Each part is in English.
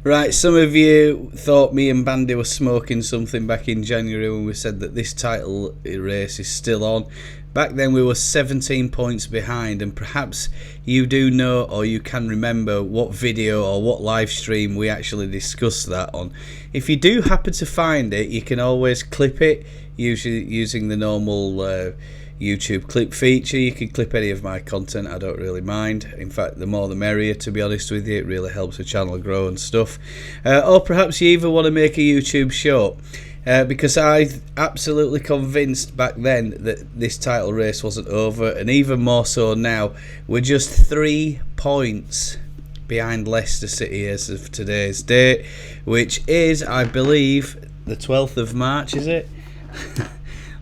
Right, some of you thought me and Bandy were smoking something back in January when we said that this title race is still on. Back then we were 17 points behind, and perhaps you do know or you can remember what video or what live stream we actually discussed that on. If you do happen to find it, you can always clip it using the normal YouTube clip feature. You can clip any of my content, I don't really mind. In fact, the more the merrier, to be honest with you. It really helps the channel grow and stuff. Or perhaps you even want to make a YouTube short. Because I absolutely convinced back then that this title race wasn't over, and even more so now. We're just 3 points behind Leicester City as of today's date, which is, I believe, the 12th of March, is it?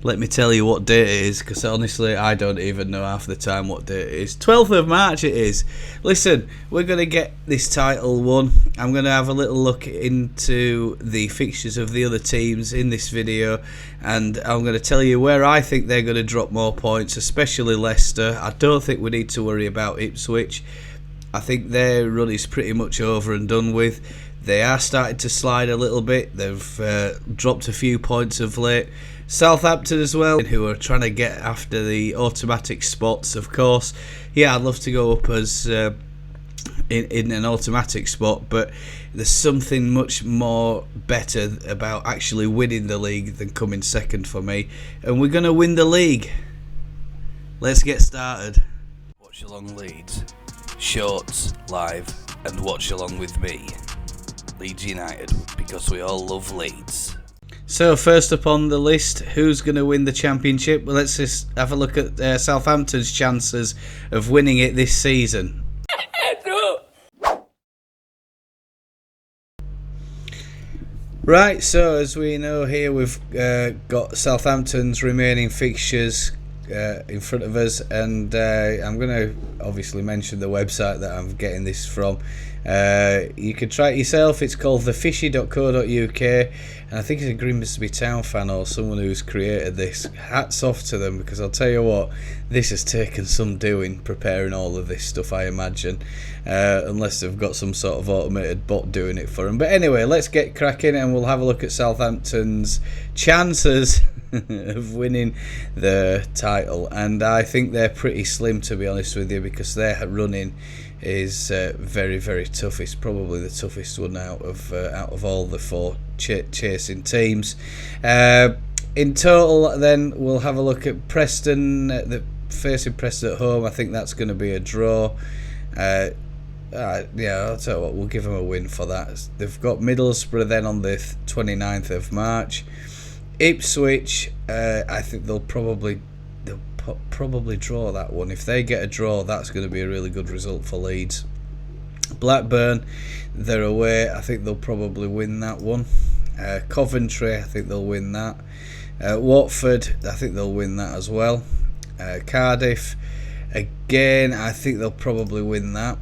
Let me tell you what date it is, because honestly I don't even know half the time what date it is. 12th of March it is. Listen, we're going to get this title won. I'm going to have a little look into the fixtures of the other teams in this video, and I'm going to tell you where I think they're going to drop more points, especially Leicester. I don't think we need to worry about Ipswich. I think their run is pretty much over and done with. They are starting to slide a little bit. They've dropped a few points of late. Southampton as well, who are trying to get after the automatic spots, of course. Yeah, I'd love to go up as in an automatic spot, but there's something much more better about actually winning the league than coming second for me. And we're going to win the league. Let's get started. Watch along Leeds, shorts, live, and watch along with me, Leeds United, because we all love Leeds. So first up on the list, who's going to win the Championship? Well, let's just have a look at Southampton's chances of winning it this season. Right, so as we know here, we've got Southampton's remaining fixtures in front of us, and I'm going to obviously mention the website that I'm getting this from. You can try it yourself. It's called thefishy.co.uk, and I think it's a Grimsby Town fan or someone who's created this. Hats off to them, because I'll tell you what, this has taken some doing preparing all of this stuff, I imagine, unless they've got some sort of automated bot doing it for them. But anyway, let's get cracking and we'll have a look at Southampton's chances of winning the title, and I think they're pretty slim, to be honest with you, because their running is very, very tough. It's probably the toughest one out of all the four chasing teams. In total, then we'll have a look at Preston. Facing Preston at home, I think that's going to be a draw. Yeah, I'll tell you what, we'll give them a win for that. They've got Middlesbrough then on the 29th of March. Ipswich, I think they'll probably draw that one. If they get a draw, that's going to be a really good result for Leeds. Blackburn, they're away. I think they'll probably win that one. Coventry, I think they'll win that. Watford, I think they'll win that as well. Cardiff, again, I think they'll probably win that.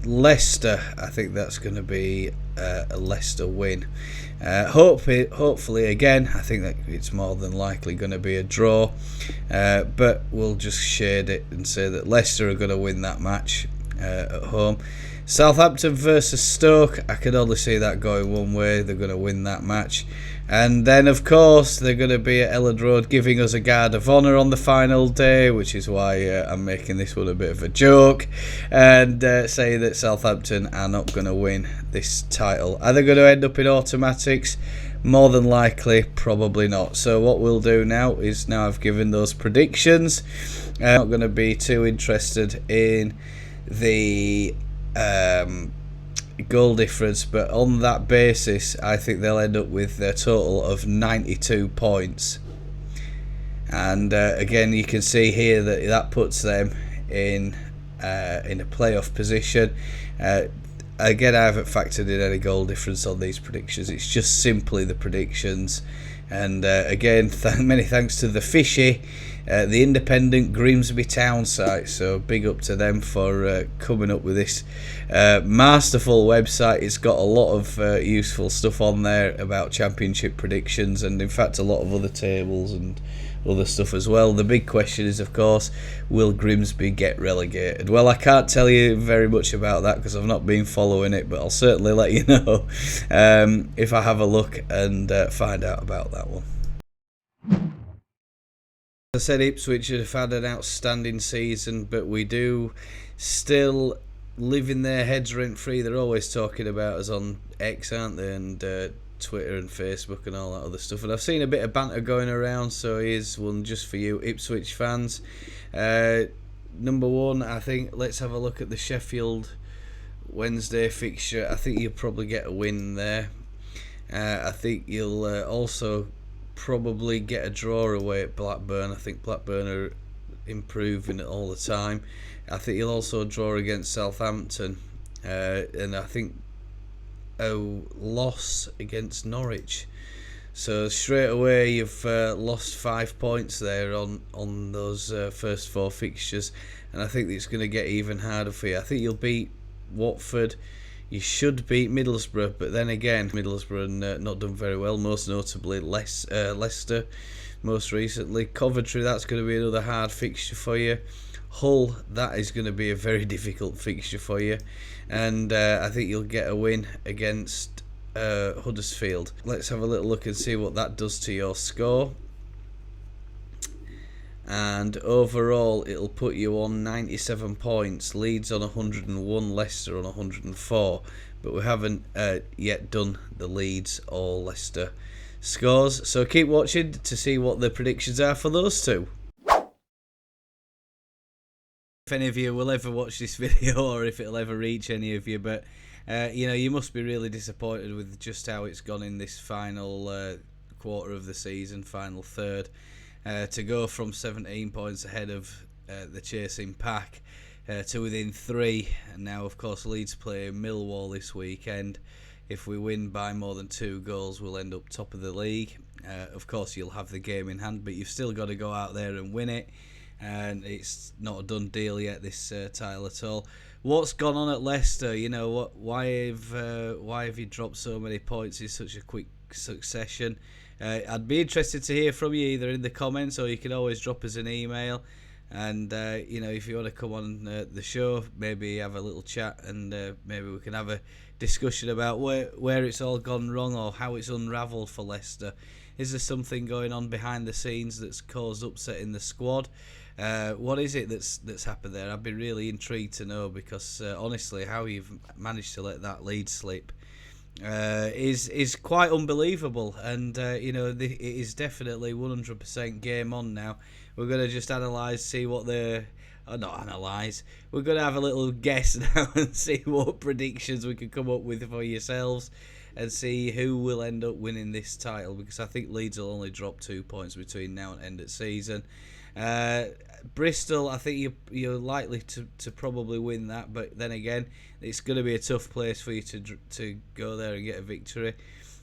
Leicester, I think that's going to be a Leicester win. Hopefully again, I think that it's more than likely going to be a draw, but we'll just shade it and say that Leicester are going to win that match at home. Southampton versus Stoke, I can only see that going one way. They're going to win that match. And then, of course, they're going to be at Elland Road giving us a guard of honour on the final day, which is why I'm making this one a bit of a joke, and say that Southampton are not going to win this title. Are they going to end up in automatics? More than likely, probably not. So what we'll do now is, now I've given those predictions, I'm not going to be too interested in the goal difference, but on that basis I think they'll end up with a total of 92 points, and again you can see here that puts them in a playoff position. Again, I haven't factored in any goal difference on these predictions, it's just simply the predictions. And again, many thanks to the Fishy the independent Grimsby Town site. So big up to them for coming up with this masterful website. It's got a lot of useful stuff on there about Championship predictions, and in fact a lot of other tables and other stuff as well. The big question is, of course, will Grimsby get relegated? Well, I can't tell you very much about that because I've not been following it, but I'll certainly let you know if I have a look and find out about that one. As I said, Ipswich have had an outstanding season, but we do still live in their heads rent-free. They're always talking about us on X, aren't they, and Twitter and Facebook and all that other stuff. And I've seen a bit of banter going around, so here's one just for you Ipswich fans. Number one, I think let's have a look at the Sheffield Wednesday fixture. I think you'll probably get a win there. I think you'll also probably get a draw away at Blackburn. I think Blackburn are improving it all the time. I think you'll also draw against Southampton, and I think a loss against Norwich. So straight away you've lost 5 points there on those first 4 fixtures, and I think it's going to get even harder for you. I think you'll beat Watford. You should beat Middlesbrough, but then again, Middlesbrough not done very well, most notably Leicester most recently. Coventry, that's going to be another hard fixture for you. Hull, that is going to be a very difficult fixture for you. And I think you'll get a win against Huddersfield. Let's have a little look and see what that does to your score. And overall it'll put you on 97 points, Leeds on 101, Leicester on 104, but we haven't yet done the Leeds or Leicester scores, so keep watching to see what the predictions are for those two. If any of you will ever watch this video or if it'll ever reach any of you, but you must be really disappointed with just how it's gone in this final quarter of the season, final third. To go from 17 points ahead of the chasing pack to within 3, and now of course Leeds play Millwall this weekend. If we win by more than 2 goals, we'll end up top of the league. Of course you'll have the game in hand, but you've still got to go out there and win it, and it's not a done deal yet, this title at all. What's gone on at Leicester? Why have you dropped so many points in such a quick succession? I'd be interested to hear from you either in the comments, or you can always drop us an email. And if you want to come on the show, maybe have a little chat, and maybe we can have a discussion about where it's all gone wrong or how it's unravelled for Leicester. Is there something going on behind the scenes that's caused upset in the squad? What is it that's happened there? I'd be really intrigued to know, because honestly, how you've managed to let that lead slip is quite unbelievable, and it is definitely 100% game on now. We're going to just see what we're going to have a little guess now and see what predictions we can come up with for yourselves, and see who will end up winning this title, because I think Leeds will only drop 2 points between now and end of season. Bristol, I think you're likely to probably win that, but then again, it's going to be a tough place for you to go there and get a victory.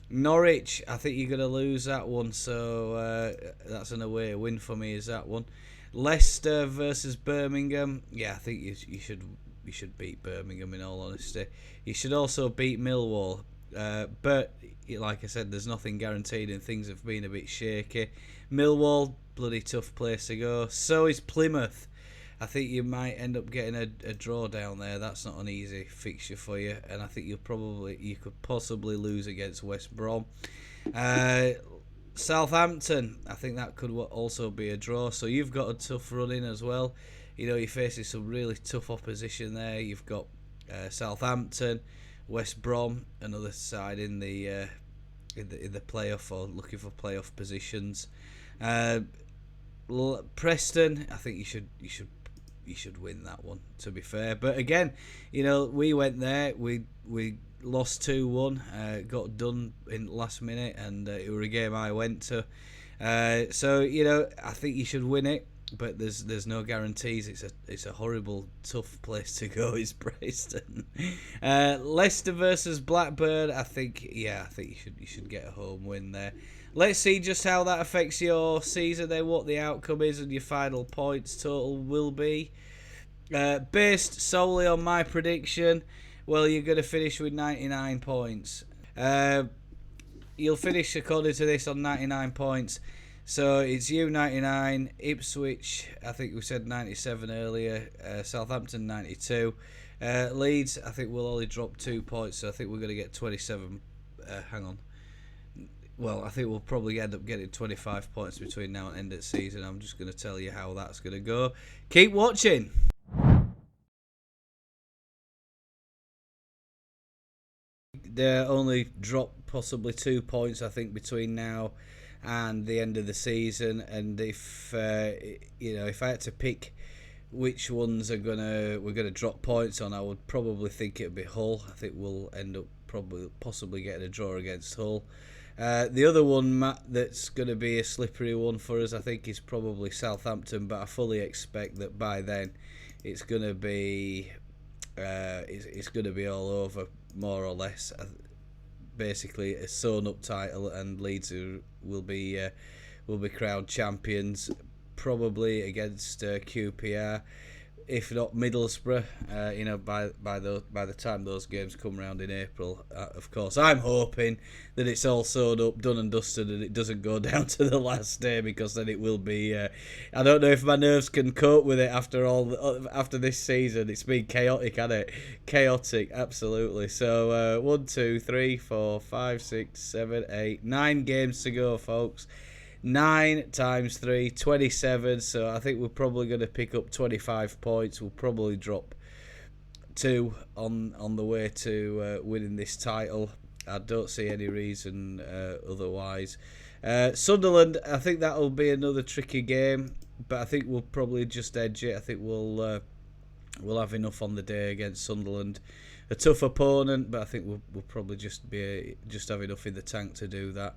Norwich, I think you're going to lose that one, so that's an away win for me, is that one. Leicester versus Birmingham, yeah, I think you should beat Birmingham, in all honesty. You should also beat Millwall, but like I said, there's nothing guaranteed and things have been a bit shaky. Millwall, bloody tough place to go. So is Plymouth. I think you might end up getting a draw down there. That's not an easy fixture for you, and I think you could possibly lose against West Brom. Southampton, I think that could also be a draw. So you've got a tough run in as well. You're facing some really tough opposition there. You've got Southampton, West Brom, another side in the playoff, or looking for playoff positions. Preston, I think you should win that one, to be fair. But again, we went there, we lost 2-1, got done in last minute, and it was a game I went to. So I think you should win it. but there's no guarantees. It's a horrible, tough place to go. Is Preston. Leicester versus Blackburn. I think you should get a home win there. Let's see just how that affects your season. Then what the outcome is and your final points total will be. Based solely on my prediction, well, you're going to finish with 99 points. You'll finish according to this on 99 points. So it's you 99, Ipswich, I think we said 97 earlier, Southampton 92. Leeds, I think we'll only drop 2 points, so I think we're going to get 27. Hang on. Well, I think we'll probably end up getting 25 points between now and end of the season. I'm just going to tell you how that's going to go. Keep watching. They only drop possibly 2 points, I think, between now and the end of the season. And if if I had to pick which ones we're gonna drop points on, I would probably think it'd be Hull. I think we'll end up possibly getting a draw against Hull. The other one, Matt, that's going to be a slippery one for us, I think, is probably Southampton. But I fully expect that by then it's going to be it's going to be all over, more or less. Basically, a sewn-up title, and Leeds will be crowned champions, probably against QPR, if not Middlesbrough. By the time those games come round in April, of course, I'm hoping that it's all sewn up, done and dusted, and it doesn't go down to the last day, because then it will be. I don't know if my nerves can cope with it after this season. It's been chaotic, hasn't it? Chaotic, absolutely. So 1, 2, 3, 4, 5, 6, 7, 8, 9 games to go, folks. 9 times 3, 27. So I think we're probably going to pick up 25 points. We'll probably drop 2 on the way to winning this title. I don't see any reason otherwise. Sunderland, I think that'll be another tricky game, but I think we'll probably just edge it. I think we'll have enough on the day against Sunderland. A tough opponent, but I think we'll probably just have enough in the tank to do that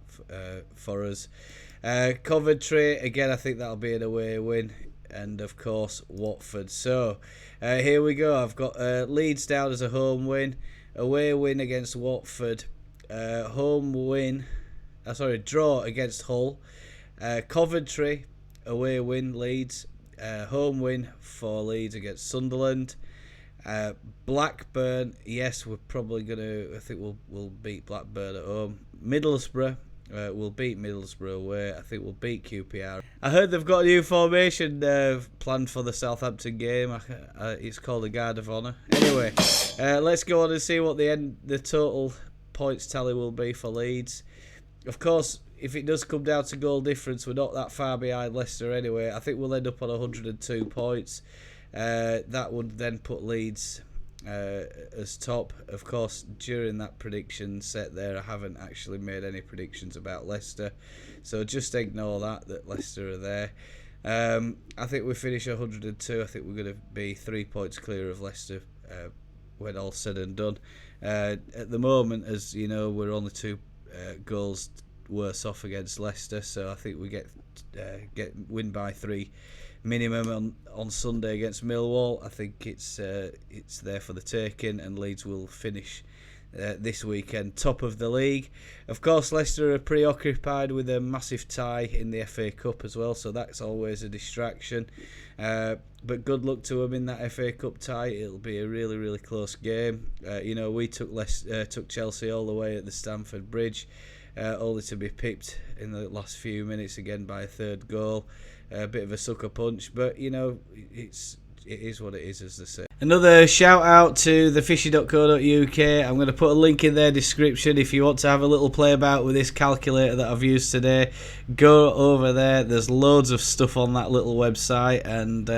for us. Coventry, again, I think that'll be an away win, and of course Watford. So here we go. I've got Leeds down as a home win, away win against Watford, draw against Hull, Coventry, away win Leeds, home win for Leeds against Sunderland. Blackburn, yes, we're probably I think we'll beat Blackburn at home. Middlesbrough, we'll beat Middlesbrough away. I think we'll beat QPR. I heard they've got a new formation planned for the Southampton game. It's called the Guard of Honour. Anyway, let's go on and see what the total points tally will be for Leeds. Of course, if it does come down to goal difference, we're not that far behind Leicester anyway. I think we'll end up on 102 points. That would then put Leeds as top. Of course, during that prediction set there, I haven't actually made any predictions about Leicester, so just ignore that Leicester are there. I think we finish 102. I think we're going to be 3 points clear of Leicester when all's said and done. At the moment, as you know, we're only 2 goals worse off against Leicester, so I think we get win by 3 minimum on Sunday against Millwall. I think it's there for the taking, and Leeds will finish this weekend top of the league. Of course, Leicester are preoccupied with a massive tie in the FA Cup as well, so that's always a distraction. But good luck to them in that FA Cup tie. It'll be a really, really close game. We took Chelsea all the way at the Stamford Bridge, only to be pipped in the last few minutes again by a third goal. A bit of a sucker punch, but it is what it is, as they say. Another shout out to thefishy.co.uk. I'm going to put a link in their description if you want to have a little play about with this calculator that I've used today. Go over there. There's loads of stuff on that little website, and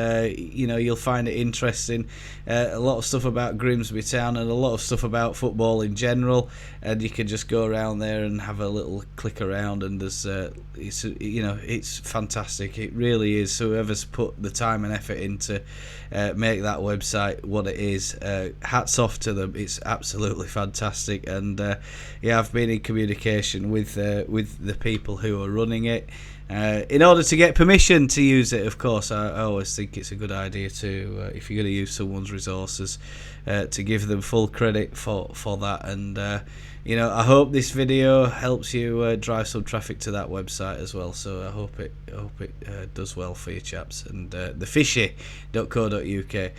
you'll find it interesting. A lot of stuff about Grimsby Town and a lot of stuff about football in general, and you can just go around there and have a little click around, and there's it's fantastic. It really is. Whoever's put the time and effort into make that website website what it is. Hats off to them. It's absolutely fantastic, and yeah, I've been in communication with the people who are running it in order to get permission to use it. Of course, I always think it's a good idea to, if you're going to use someone's resources, to give them full credit for that. And you know, I hope this video helps you drive some traffic to that website as well. So I hope it does well for you chaps. And thefishy.co.uk.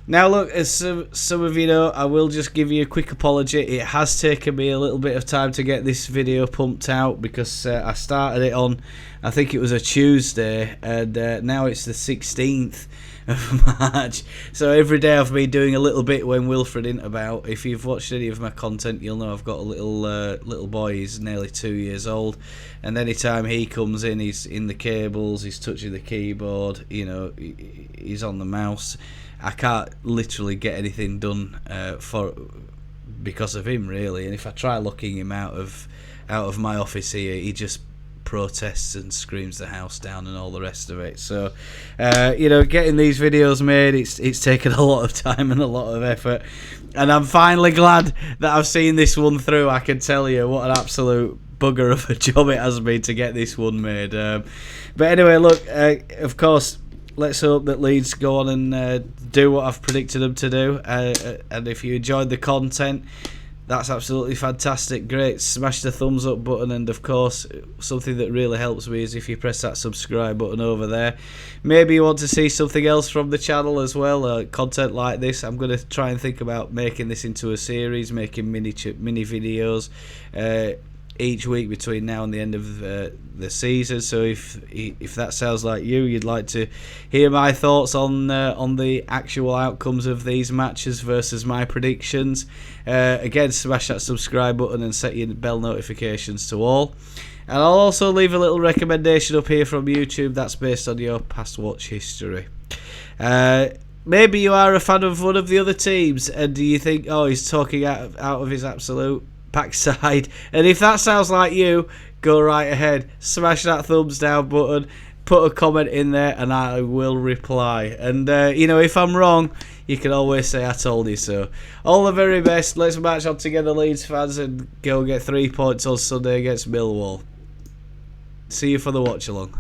Now look, as some of you know, I will just give you a quick apology. It has taken me a little bit of time to get this video pumped out, because I started it on, I think it was a Tuesday, and now it's the 16th of March. So every day I've been doing a little bit when Wilfred isn't about. If you've watched any of my content, you'll know I've got a little boy. He's nearly 2 years old, and anytime he comes in, he's in the cables, he's touching the keyboard, you know, he's on the mouse. I can't literally get anything done because of him, really. And if I try locking him out of my office here, he just protests and screams the house down and all the rest of it. So you know, getting these videos made, it's taken a lot of time and a lot of effort, and I'm finally glad that I've seen this one through. I can tell you what an absolute bugger of a job it has been to get this one made. But anyway, look, of course, let's hope that Leeds go on and do what I've predicted them to do. And if you enjoyed the content, that's absolutely fantastic. Great. Smash the thumbs up button. And of course, something that really helps me is if you press that subscribe button over there. Maybe you want to see something else from the channel as well, content like this. I'm going to try and think about making this into a series, making mini videos each week between now and the end of the season. So if that sounds like you'd like to hear my thoughts on the actual outcomes of these matches versus my predictions, again, smash that subscribe button and set your bell notifications to all. And I'll also leave a little recommendation up here from YouTube that's based on your past watch history. Maybe you are a fan of one of the other teams, and do you think, oh, he's talking out of his absolute backside? And if that sounds like you, go right ahead, smash that thumbs down button, put a comment in there, and I will reply. And you know, if I'm wrong, you can always say I told you so. All the very best. Let's march on together, Leeds fans, and go get 3 points on Sunday against Millwall. See you for the watch along.